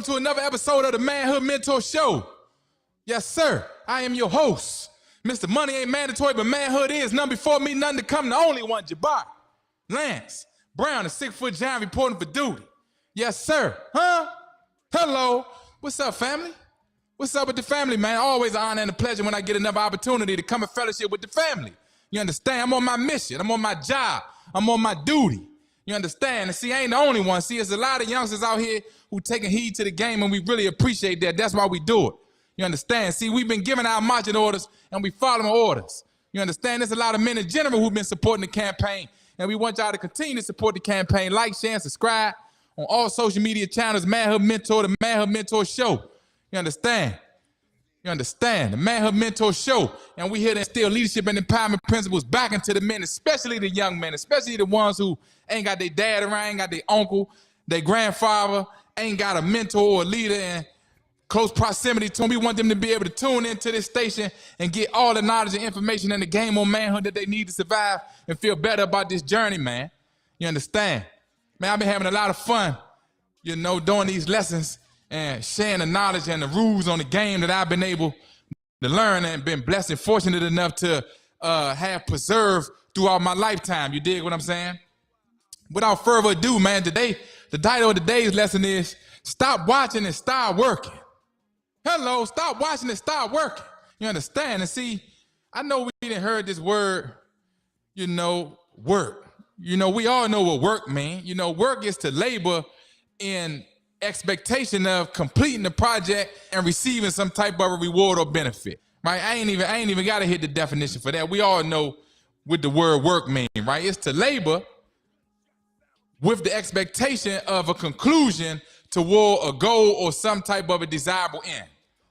To another episode of the Manhood Mentor Show. Yes, sir. I am your host. Mr. Money ain't mandatory, but manhood is. None before me, none to come. The only one, Jabbar. Lance Brown, the 6-foot giant reporting for duty. Yes, sir. Huh? Hello. What's up, family? What's up with the family, man? Always an honor and a pleasure when I get another opportunity to come and fellowship with the family. You understand? I'm on my mission. I'm on my job. I'm on my duty. You understand? And see, I ain't the only one. See, there's a lot of youngsters out here who taking heed to the game, and we really appreciate that. That's why we do it. You understand? See, we've been giving our marching orders, and we following orders. You understand? There's a lot of men in general who've been supporting the campaign, and we want y'all to continue to support the campaign. Like, share, and subscribe on all social media channels, Manhood Mentor, the Manhood Mentor Show. You understand? You understand? The Manhood Mentor Show. And we here to instill leadership and empowerment principles back into the men, especially the young men, especially the ones who ain't got their dad around, ain't got their uncle, their grandfather, ain't got a mentor or a leader in close proximity to them. We want them to be able to tune into this station and get all the knowledge and information in the game on manhood that they need to survive and feel better about this journey, man. You understand? Man, I've been having a lot of fun, you know, doing these lessons and sharing the knowledge and the rules on the game that I've been able to learn and been blessed and fortunate enough to have preserved throughout my lifetime. You dig what I'm saying? Without further ado, man, today, the title of today's lesson is Stop Watching and Start Working. Hello, stop watching and start working. You understand? And see, I know we didn't heard this word, you know, work. You know, we all know what work means. You know, work is to labor in expectation of completing the project and receiving some type of a reward or benefit, right? I ain't even got to hit the definition for that. We all know what the word work means, right? It's to labor with the expectation of a conclusion toward a goal or some type of a desirable end,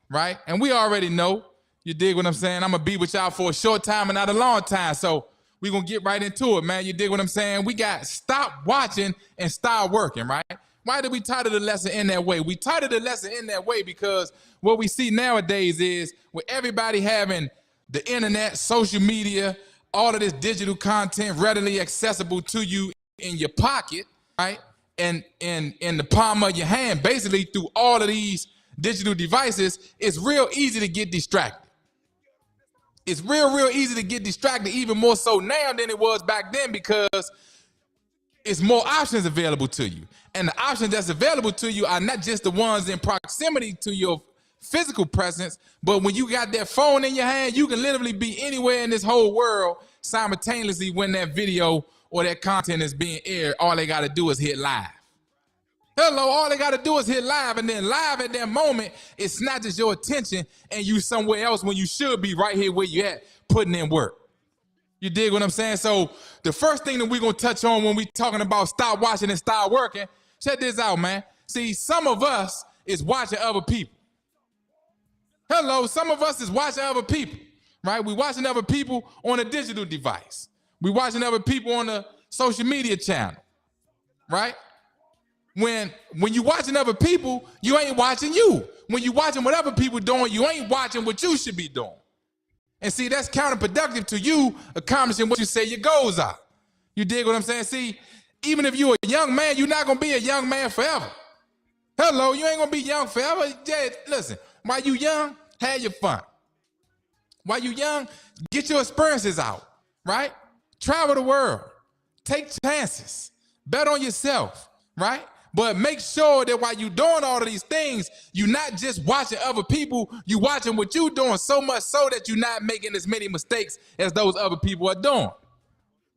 right? And we already know, you dig what I'm saying? I'm gonna be with y'all for a short time and not a long time, so we're gonna get right into it, man. You dig what I'm saying? We got stop watching and start working, right? Why did we title the lesson in that way? We titled the lesson in that way because what we see nowadays is with everybody having the internet, social media, all of this digital content readily accessible to you in your pocket, right? And in the palm of your hand, basically through all of these digital devices, it's real easy to get distracted. It's real easy to get distracted, even more so now than it was back then because it's more options available to you. And the options that's available to you are not just the ones in proximity to your physical presence, but when you got that phone in your hand, you can literally be anywhere in this whole world simultaneously when that video or that content is being aired. All they got to do is hit live. Hello, all they got to do is hit live, and then live at that moment, it snatches your attention and you somewhere else when you should be right here where you at, putting in work. You dig what I'm saying? So the first thing that we're going to touch on when we talking about stop watching and start working, check this out, man. See, some of us is watching other people. Hello, some of us is watching other people, right? We watching other people on a digital device. We watching other people on a social media channel, right? When you watching other people, you ain't watching you. When you watching what other people doing, you ain't watching what you should be doing. And see, that's counterproductive to you accomplishing what you say your goals are. You dig what I'm saying? See, even if you're a young man, you're not going to be a young man forever. Hello, you ain't going to be young forever. Just, listen, while you young, have your fun. While you young, get your experiences out, right? Travel the world. Take chances. Bet on yourself, right? But make sure that while you're doing all of these things, you're not just watching other people, you're watching what you're doing, so much so that you're not making as many mistakes as those other people are doing.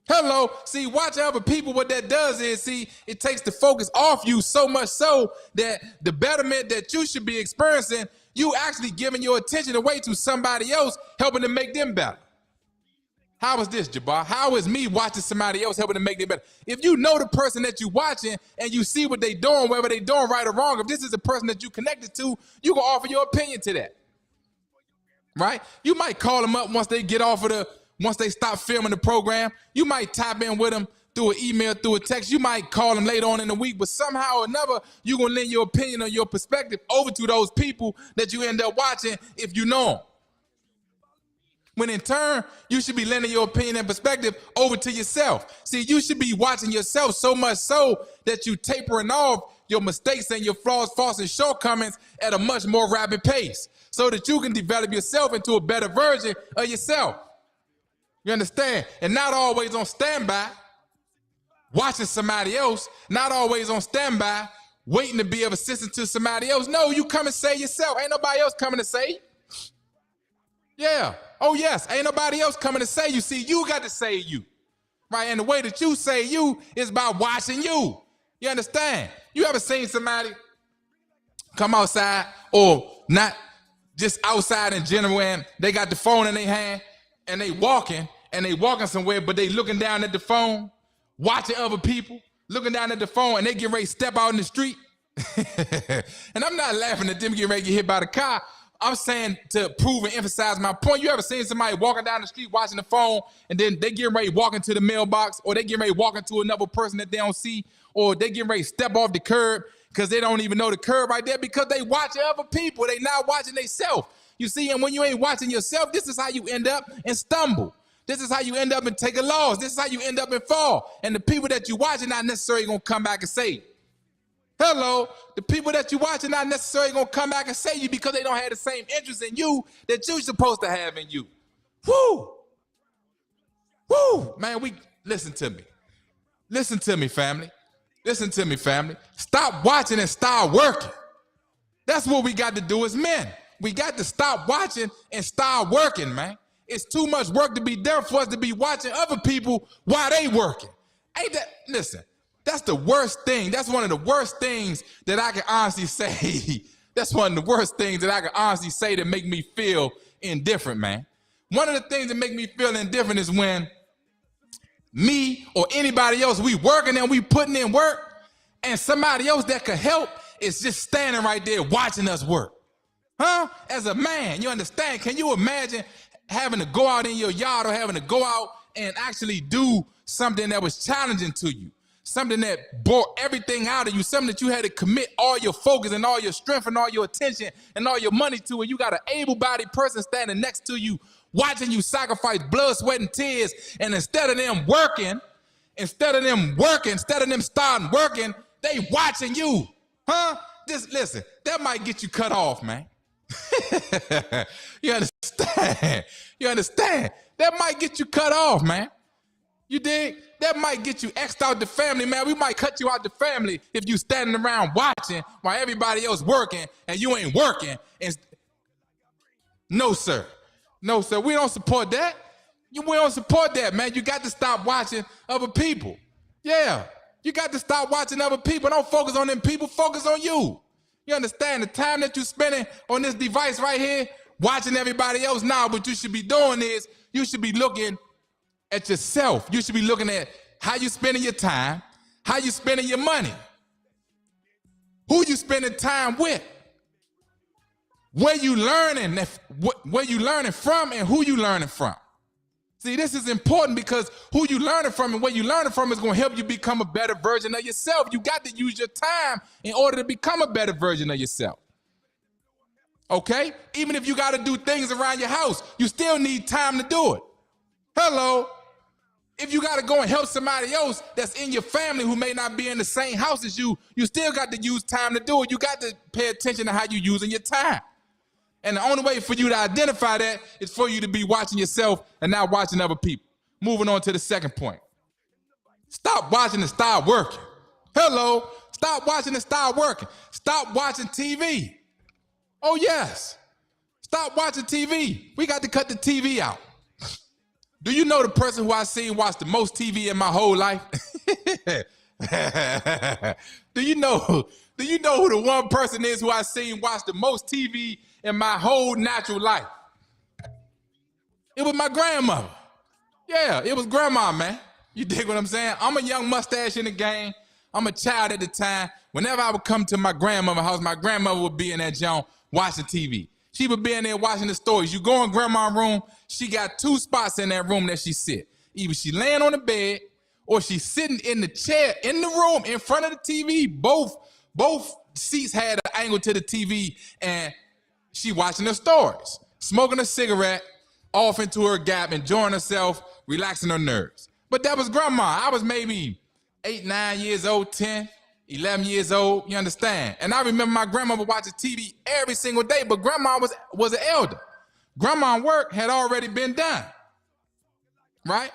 Hello, see, watching other people, what that does is, see, it takes the focus off you so much so that the betterment that you should be experiencing, you actually giving your attention away to somebody else, helping to make them better. How is this, Jabbar? How is me watching somebody else helping to make them better? If you know the person that you're watching and you see what they doing, whether they doing right or wrong, if this is a person that you connected to, you can offer your opinion to that, right? You might call them up once they get off of once they stop filming the program. You might tap in with them through an email, through a text. You might call them later on in the week, but somehow or another, you're going to lend your opinion or your perspective over to those people that you end up watching if you know them. When in turn, you should be lending your opinion and perspective over to yourself. See, you should be watching yourself so much so that you tapering off your mistakes and your flaws, faults, and shortcomings at a much more rapid pace so that you can develop yourself into a better version of yourself. You understand? And not always on standby, watching somebody else, not always on standby, waiting to be of assistance to somebody else. No, you come and say yourself. Ain't nobody else coming to say. Yeah. Oh, yes. Ain't nobody else coming to say you. See, you got to say you. Right? And the way that you say you is by watching you. You understand? You ever seen somebody come outside, or not just outside in general, and they got the phone in their hand and they walking somewhere, but they looking down at the phone, watching other people, looking down at the phone, and they get ready to step out in the street? And I'm not laughing at them getting ready to get hit by the car. I'm saying to prove and emphasize my point. You ever seen somebody walking down the street watching the phone, and then they getting ready to walk into the mailbox, or they getting ready to walk into another person that they don't see, or they getting ready to step off the curb because they don't even know the curb right there because they watching other people. They not watching themselves. You see, and when you ain't watching yourself, this is how you end up and stumble. This is how you end up and take a loss. This is how you end up and fall. And the people that you watch are not necessarily going to come back and say, hello, the people that you watch are not necessarily going to come back and say you because they don't have the same interest in you that you're supposed to have in you. Woo! Woo! Man, listen to me. Listen to me, family. Listen to me, family. Stop watching and start working. That's what we got to do as men. We got to stop watching and start working, man. It's too much work to be done for us to be watching other people while they working. Ain't that, listen, that's the worst thing. That's one of the worst things that I can honestly say. That's one of the worst things that I can honestly say that make me feel indifferent, man. One of the things that make me feel indifferent is when me or anybody else, we working and we putting in work, and somebody else that could help is just standing right there watching us work. Huh? As a man, you understand? Can you imagine having to go out in your yard or having to go out and actually do something that was challenging to you, something that brought everything out of you, something that you had to commit all your focus and all your strength and all your attention and all your money to, and you got an able-bodied person standing next to you watching you sacrifice blood, sweat, and tears, and instead of them starting working, they watching you. Huh? Just listen, that might get you cut off, man. You understand? You understand? That might get you cut off, man. You dig? That might get you X'd out the family, man. We might cut you out the family if you standing around watching while everybody else working and you ain't working. No, sir. No, sir. We don't support that. We don't support that, man. You got to stop watching other people. Yeah. You got to stop watching other people. Don't focus on them people. Focus on you. You understand? The time that you're spending on this device right here, watching everybody else now, what you should be doing is you should be looking at yourself. You should be looking at how you spending your time, how you spending your money, who you spending time with, where you learning from and who you learning from. See, this is important because who you learning from and where you learning from is going to help you become a better version of yourself. You got to use your time in order to become a better version of yourself. Okay? Even if you got to do things around your house, you still need time to do it. Hello? If you got to go and help somebody else that's in your family who may not be in the same house as you, you still got to use time to do it. You got to pay attention to how you're using your time. And the only way for you to identify that is for you to be watching yourself and not watching other people. Moving on to the second point. Stop watching and start working. Hello. Stop watching and start working. Stop watching TV. Oh, yes. Stop watching TV. We got to cut the TV out. Do you know the person who I seen watch the most TV in my whole life? Do you know who the one person is who I seen watch the most TV in my whole natural life? It was my grandmother. Yeah, it was grandma, man. You dig what I'm saying? I'm a young mustache in the game. I'm a child at the time. Whenever I would come to my grandmother's house, my grandmother would be in that joint watching TV. She would be in there watching the stories. You go in grandma's room, she got two spots in that room that she sit. Either she laying on the bed or she's sitting in the chair in the room in front of the TV. Both seats had an angle to the TV, and she watching the stories, smoking a cigarette, off into her gap, enjoying herself, relaxing her nerves. But that was grandma. I was maybe 8, 9 years old, 10. 11 years old, you understand? And I remember my grandmother watching TV every single day, but grandma was an elder. Grandma's work had already been done, right?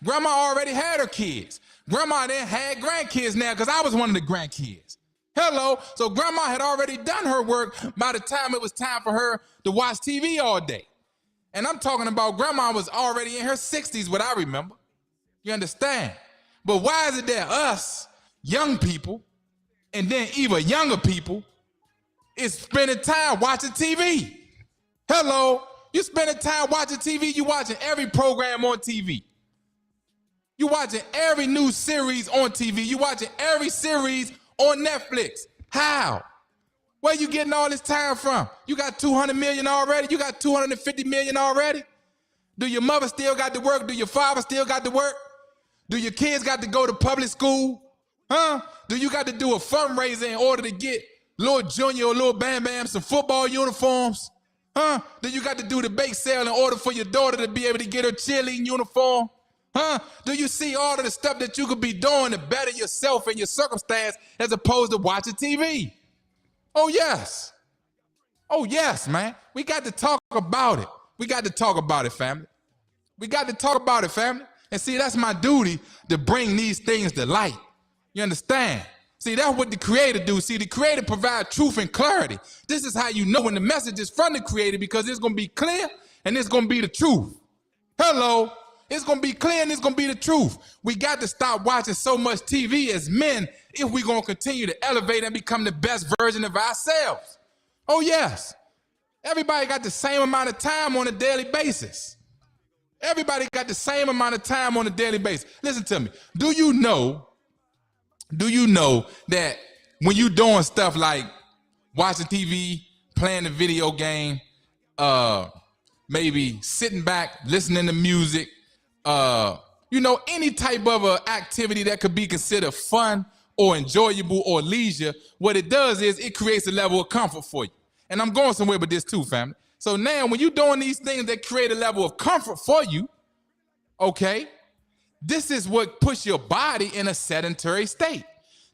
Grandma already had her kids. Grandma then had grandkids now because I was one of the grandkids. Hello, so grandma had already done her work by the time it was time for her to watch TV all day. And I'm talking about grandma was already in her 60s, what I remember. You understand? But why is it that us, young people, and then even younger people, is spending time watching TV? Hello, you spending time watching TV, you watching every program on TV. You watching every new series on TV. You watching every series on Netflix. How? Where you getting all this time from? You got 200 million already? You got 250 million already? Do your mother still got to work? Do your father still got to work? Do your kids got to go to public school? Huh? Do you got to do a fundraiser in order to get little Junior or little Bam Bam some football uniforms? Huh? Do you got to do the bake sale in order for your daughter to be able to get her cheerleading uniform? Huh? Do you see all of the stuff that you could be doing to better yourself and your circumstance as opposed to watching TV? Oh, yes. Oh, yes, man. We got to talk about it. We got to talk about it, family. We got to talk about it, family. And see, that's my duty to bring these things to light. You understand? See, that's what the Creator do. See, the Creator provide truth and clarity. This is how you know when the message is from the Creator, because it's going to be clear and it's going to be the truth. Hello. It's going to be clear and it's going to be the truth. We got to stop watching so much TV as men if we're going to continue to elevate and become the best version of ourselves. Oh, yes. Everybody got the same amount of time on a daily basis. Everybody got the same amount of time on a daily basis. Listen to me. Do you know that when you're doing stuff like watching TV, playing a video game, maybe sitting back, listening to music, any type of activity that could be considered fun or enjoyable or leisure, what it does is it creates a level of comfort for you. And I'm going somewhere with this too, family. So now when you're doing these things that create a level of comfort for you, okay, this is what puts your body in a sedentary state.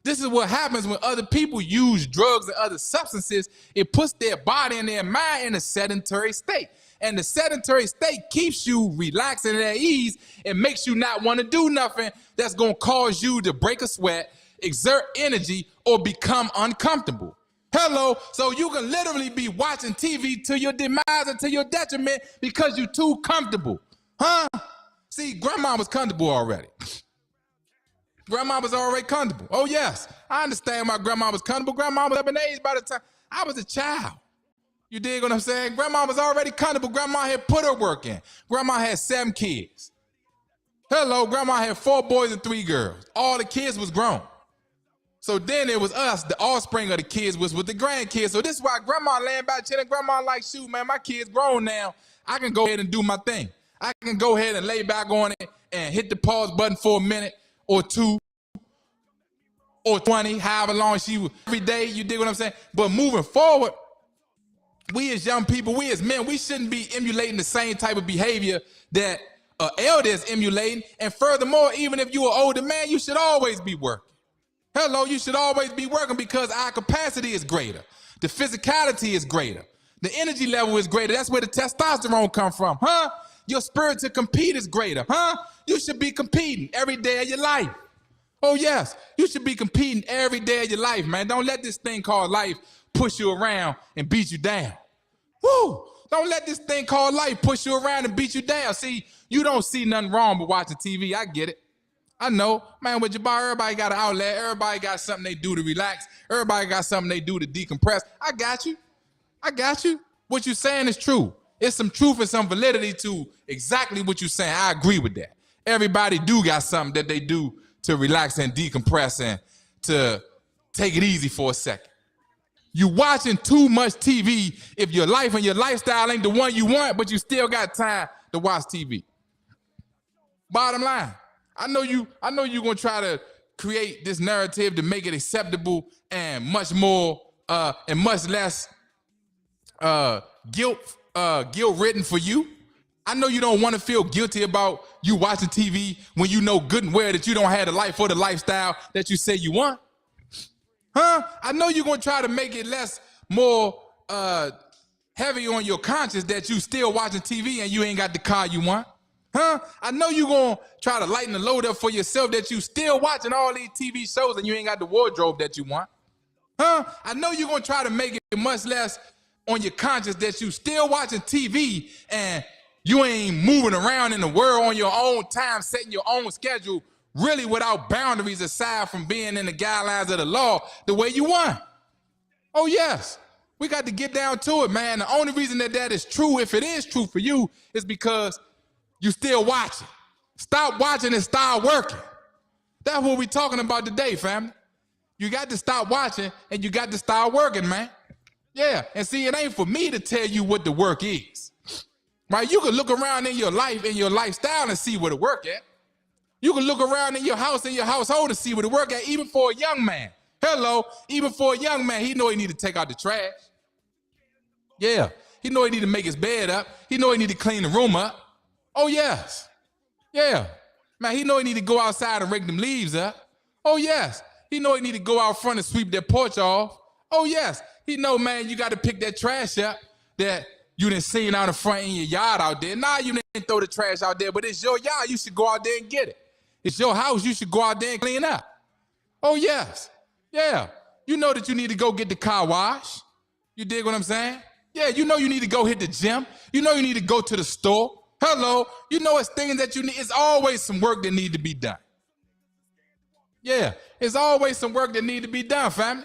This is what happens when other people use drugs and other substances. It puts their body and their mind in a sedentary state. And the sedentary state keeps you relaxed and at ease and makes you not want to do nothing that's going to cause you to break a sweat, exert energy, or become uncomfortable. Hello, so you can literally be watching TV to your demise and to your detriment because you're too comfortable. Huh? See, grandma was comfortable already. Grandma was already comfortable. Oh, yes. I understand why grandma was comfortable. Grandma was up in age by the time I was a child. You dig what I'm saying? Grandma was already comfortable. Grandma had put her work in. Grandma had 7 kids. Hello, grandma had 4 boys and 3 girls. All the kids was grown. So then it was us, the offspring of the kids, was with the grandkids. So this is why grandma laying back chilling. Grandma like, shoot, man, my kids grown now. I can go ahead and do my thing. I can go ahead and lay back on it and hit the pause button for a minute or 2 or 20, however long she was, every day, you dig what I'm saying? But moving forward, we as young people, we as men, we shouldn't be emulating the same type of behavior that an elder is emulating. And furthermore, even if you're an older man, you should always be working. Hello, you should always be working because our capacity is greater. The physicality is greater. The energy level is greater. That's where the testosterone comes from, huh? Your spirit to compete is greater, huh? You should be competing every day of your life. Oh, yes, you should be competing every day of your life, man. Don't let this thing called life push you around and beat you down. Woo! Don't let this thing called life push you around and beat you down. See, you don't see nothing wrong with watching TV. I get it. I know, man, with Jabbar, everybody got an outlet. Everybody got something they do to relax. Everybody got something they do to decompress. I got you. I got you. What you're saying is true. It's some truth and some validity to exactly what you're saying. I agree with that. Everybody do got something that they do to relax and decompress and to take it easy for a second. You watching too much TV if your life and your lifestyle ain't the one you want, but you still got time to watch TV. Bottom line. I know you're gonna try to create this narrative to make it acceptable and much more and much less guilt-ridden for you. I know you don't want to feel guilty about you watching TV when you know good and well that you don't have the life or the lifestyle that you say you want. Huh? I know you're going to try to make it more heavy on your conscience that you still watching TV and you ain't got the car you want. Huh? I know you're going to try to lighten the load up for yourself that you still watching all these TV shows and you ain't got the wardrobe that you want. Huh? I know you're going to try to make it much less on your conscience that you still watching TV and you ain't moving around in the world on your own time, setting your own schedule, really without boundaries aside from being in the guidelines of the law the way you want. Oh, yes. We got to get down to it, man. The only reason that is true, if it is true for you, is because you still watching. Stop watching and start working. That's what we talking about today, family. You got to stop watching and you got to start working, man. Yeah, and see, it ain't for me to tell you what the work is. Right? You can look around in your life and your lifestyle and see where the work at. You can look around in your house and your household and see where the work at, even for a young man. Hello, even for a young man, he know he need to take out the trash. Yeah, he know he need to make his bed up. He know he need to clean the room up. Oh, yes. Yeah. Man, he know he need to go outside and rake them leaves up. Oh, yes. He know he need to go out front and sweep that porch off. Oh, yes. He know, man, you got to pick that trash up that you done seen out in front in your yard out there. Nah, you didn't throw the trash out there, but it's your yard. You should go out there and get it. It's your house. You should go out there and clean up. Oh, yes. Yeah. You know that you need to go get the car wash. You dig what I'm saying? Yeah, you know you need to go hit the gym. You know you need to go to the store. Hello. You know it's things that you need. It's always some work that need to be done. Yeah, it's always some work that need to be done, family.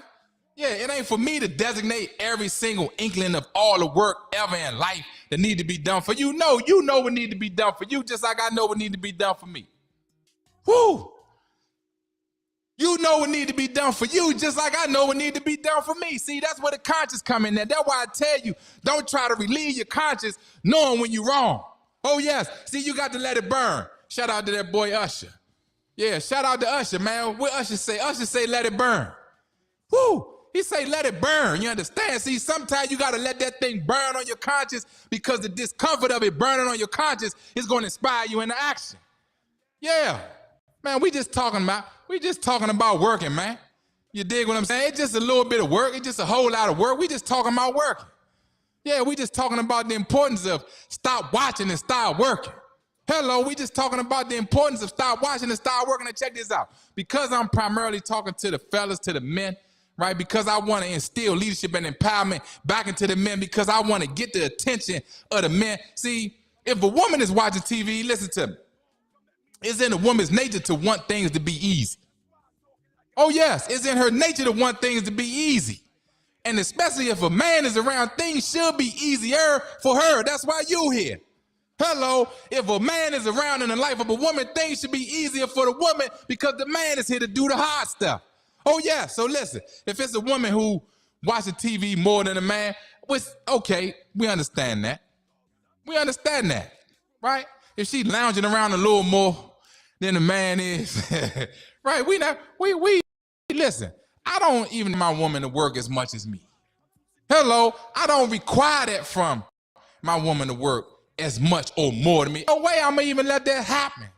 Yeah, it ain't for me to designate every single inkling of all the work ever in life that need to be done for you. No, you know what need to be done for you, just like I know what need to be done for me. Whoo! You know what need to be done for you, just like I know what need to be done for me. See, that's where the conscience come in there. That's why I tell you, don't try to relieve your conscience knowing when you're wrong. Oh, yes. See, you got to let it burn. Shout out to that boy Usher. Yeah, shout out to Usher, man. What Usher say? Usher say, let it burn. Whoo! He say, let it burn. You understand? See, sometimes you got to let that thing burn on your conscience because the discomfort of it burning on your conscience is going to inspire you into action. Yeah. Man, we just talking about working, man. You dig what I'm saying? It's just a little bit of work. It's just a whole lot of work. We just talking about working. Yeah, we just talking about the importance of stop watching and start working. Hello, we just talking about the importance of stop watching and start working. And check this out. Because I'm primarily talking to the fellas, to the men, right? Because I want to instill leadership and empowerment back into the men, because I want to get the attention of the men. See, if a woman is watching TV, listen to me. It's in a woman's nature to want things to be easy. Oh, yes, it's in her nature to want things to be easy. And especially if a man is around, things should be easier for her. That's why you here. Hello, if a man is around in the life of a woman, things should be easier for the woman because the man is here to do the hard stuff. Oh, yeah, so listen, if it's a woman who watches TV more than a man, which, okay, we understand that. We understand that, right? If she's lounging around a little more than the man is, right? We listen, I don't even my woman to work as much as me. Hello, I don't require that from my woman to work as much or more than me. No way I'm gonna even let that happen.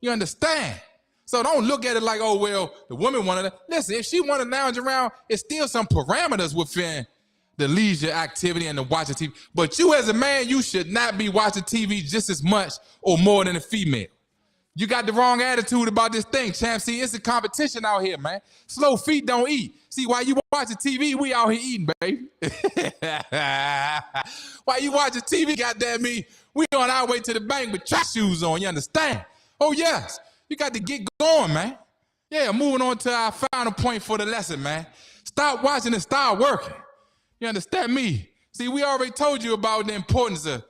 You understand? So don't look at it like, oh, well, the woman wanted to. Listen, if she want to lounge around, it's still some parameters within the leisure activity and the watching TV. But you as a man, you should not be watching TV just as much or more than a female. You got the wrong attitude about this thing, champ. See, it's a competition out here, man. Slow feet don't eat. See, while you watching TV, we out here eating, baby. While you watching TV, goddamn me, we on our way to the bank with track shoes on, you understand? Oh, yes. You got to get going, man. Yeah, moving on to our final point for the lesson, man. Stop watching and start working. You understand me? See, we already told you about the importance of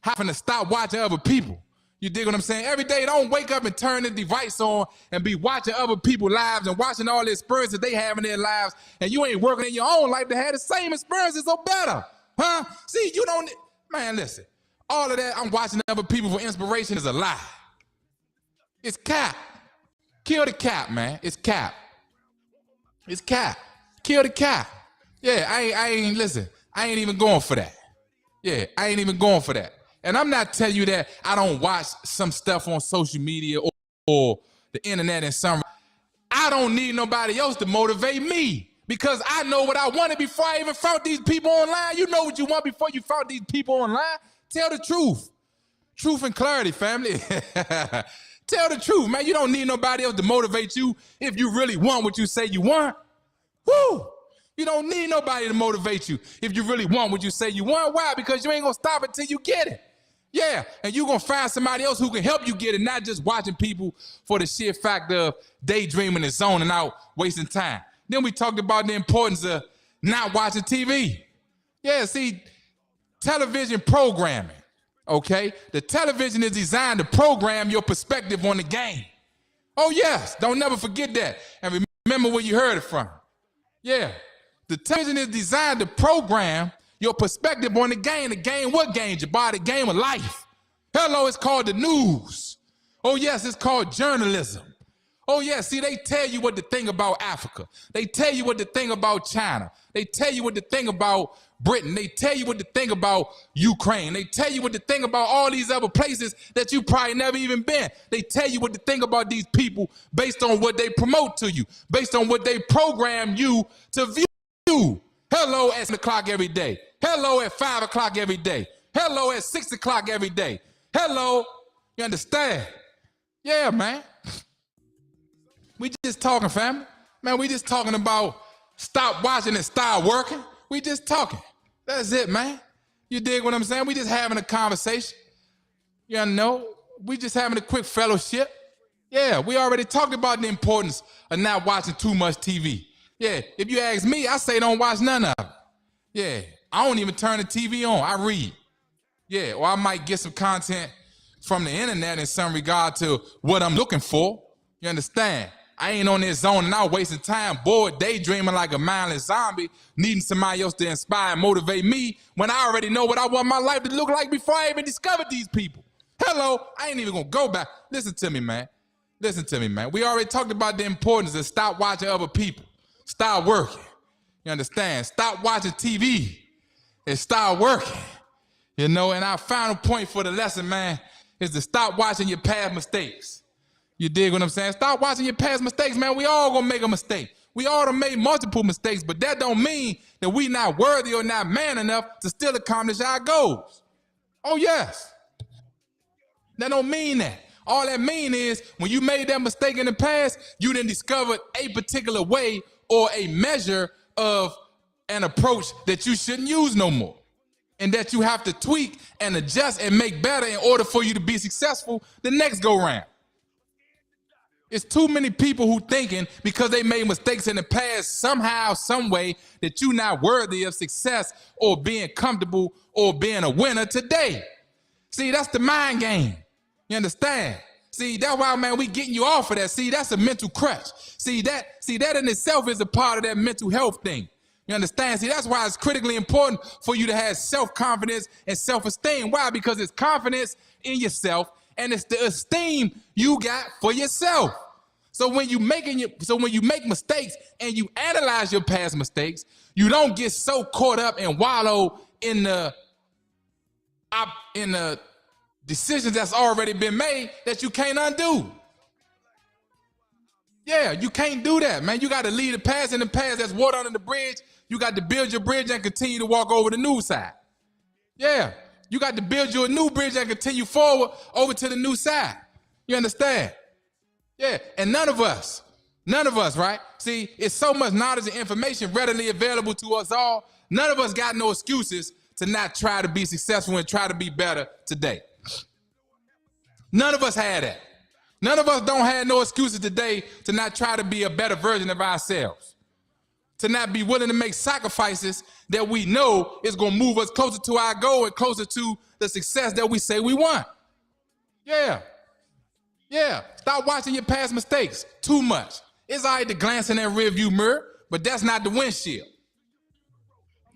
having to stop watching other people. You dig what I'm saying? Every day, don't wake up and turn the device on and be watching other people's lives and watching all the experiences they have in their lives, and you ain't working in your own life to have the same experiences or better. Huh? See, you don't, man, listen. All of that, I'm watching other people for inspiration is a lie. It's cap. Kill the cap, man. It's cap. It's cap. Kill the cap. Yeah, I ain't, listen, I ain't even going for that. Yeah, I ain't even going for that. And I'm not telling you that I don't watch some stuff on social media or the internet and some. I don't need nobody else to motivate me Because I know what I wanted before I even found these people online. You know what you want before you found these people online. Tell the truth. Truth and clarity, family. Tell the truth, man. You don't need nobody else to motivate you if you really want what you say you want. Woo! You don't need nobody to motivate you if you really want what you say you want. Why? Because you ain't gonna stop until you get it. Yeah, and you're gonna find somebody else who can help you get it, not just watching people for the sheer fact of daydreaming and zoning out, wasting time. Then we talked about the importance of not watching TV. Yeah, see, television programming, okay? The television is designed to program your perspective on the game. Oh yes, don't never forget that. And remember where you heard it from. Yeah, the television is designed to program your perspective on the game. The game, what game, Jabbar? The game of life. Hello, it's called the news. Oh yes, it's called journalism. Oh yeah, see, they tell you what to think about Africa. They tell you what to think about China. They tell you what to think about Britain. They tell you what to think about Ukraine. They tell you what to think about all these other places that you probably never even been. They tell you what to think about these people based on what they promote to you, based on what they program you to view. Hello at 7 o'clock every day. Hello at 5 o'clock every day. Hello at 6 o'clock every day. Hello, you understand? Yeah, man. We just talking, family. Man, we just talking about stop watching and start working. We just talking. That's it, man. You dig what I'm saying? We just having a conversation. You know, we just having a quick fellowship. Yeah, we already talked about the importance of not watching too much TV. Yeah, if you ask me, I say don't watch none of it. Yeah, I don't even turn the TV on. I read. Yeah, or I might get some content from the internet in some regard to what I'm looking for. You understand? I ain't on this zone and I'm wasting time, bored, daydreaming like a mindless zombie, needing somebody else to inspire and motivate me when I already know what I want my life to look like before I even discovered these people. Hello, I ain't even gonna go back. Listen to me, man. Listen to me, man. We already talked about the importance of stop watching other people. Start working. You understand? Stop watching TV and start working. You know, and our final point for the lesson, man, is to stop watching your past mistakes. You dig what I'm saying? Stop watching your past mistakes, man. We all gonna make a mistake. We all done made multiple mistakes, but that don't mean that we not worthy or not man enough to still accomplish our goals. Oh yes. That don't mean that. All that mean is when you made that mistake in the past, you didn't discover a particular way or a measure of an approach that you shouldn't use no more. And that you have to tweak and adjust and make better in order for you to be successful the next go round. It's too many people who thinking because they made mistakes in the past somehow, some way that you're not worthy of success or being comfortable or being a winner today. See, that's the mind game. You understand? See, that's why, man, we getting you off of that. See, that's a mental crutch. See that in itself is a part of that mental health thing. You understand? See, that's why it's critically important for you to have self-confidence and self-esteem. Why? Because it's confidence in yourself and it's the esteem you got for yourself. So when you make mistakes and you analyze your past mistakes, you don't get so caught up and wallow in the decisions that's already been made that you can't undo. Yeah, you can't do that, man. You got to leave the past in the past. That's water under the bridge. You got to build your bridge and continue to walk over the new side. Yeah, you got to build your new bridge and continue forward over to the new side. You understand? Yeah, and none of us, right? See, it's so much knowledge and information readily available to us all. None of us got no excuses to not try to be successful and try to be better today. None of us had that. None of us don't have no excuses today to not try to be a better version of ourselves, to not be willing to make sacrifices that we know is going to move us closer to our goal and closer to the success that we say we want. Yeah. Stop watching your past mistakes too much. It's all right to glance in that rearview mirror, but that's not the windshield.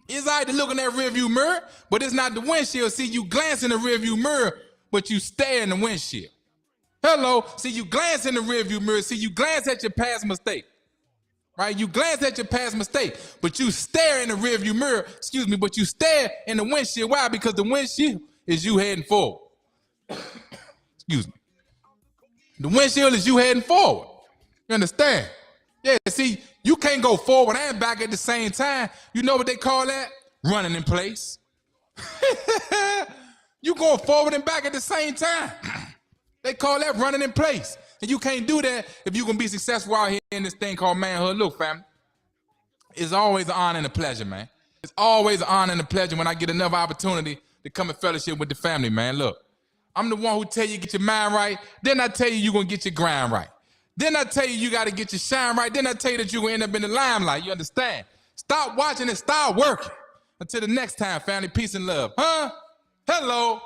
It's all right to look in that rearview mirror, but it's not the windshield. See, you glance in the rearview mirror, but you stare in the windshield. Hello. See, you glance in the rearview mirror. See, you glance at your past mistake, right? You glance at your past mistake, but you stare in the rearview mirror, but you stare in the windshield. Why? Because the windshield is you heading forward. Excuse me. The windshield is you heading forward. You understand? Yeah, see, you can't go forward and back at the same time. You know what they call that? Running in place. You going forward and back at the same time. They call that running in place. And you can't do that if you're going to be successful out here in this thing called manhood. Look, fam, it's always an honor and a pleasure, man. It's always an honor and a pleasure when I get another opportunity to come and fellowship with the family, man. Look, I'm the one who tell you get your mind right. Then I tell you you're going to get your grind right. Then I tell you got to get your shine right. Then I tell you that you're going to end up in the limelight. You understand? Stop watching and start working. Until the next time, family, peace and love. Huh? Hello.